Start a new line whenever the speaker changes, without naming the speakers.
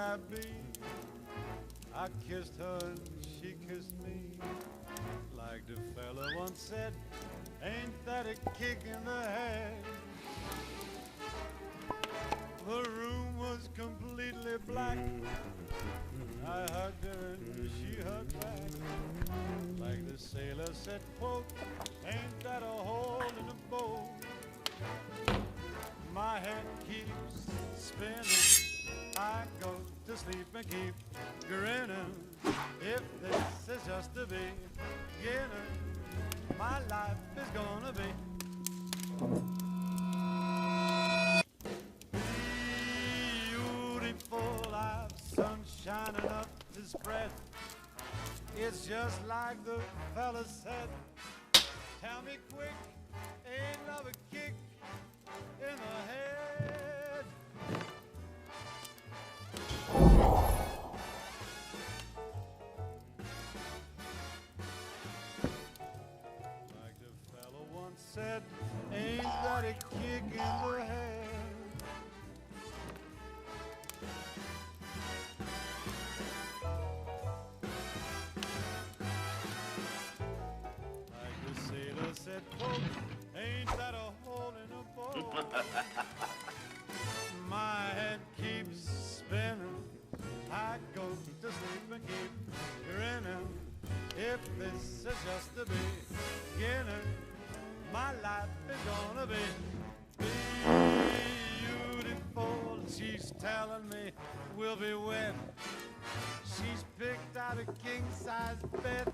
I be? I kissed her and she kissed me. Like the fella once said, ain't that a kick in the head? The room was completely black. I hugged her and she hugged back. Like the sailor said, quote, ain't that a hole in the boat? My head keeps spinning. I go to sleep and keep grinning. If this is just the beginning, my life is gonna be beautiful. I've sunshine enough to spread. It's just like the fella said. Tell me quick, ain't love a kick in the head? Like the fellow once said, ain't that a kick in the head? Like the sailor said, quote, ain't that a hole in the boat? My head keeps spinning. I go to sleep and keep grinning. If this is just the beginning, my life is gonna be beautiful. She's telling me we'll be wed. She's picked out a king-size bed.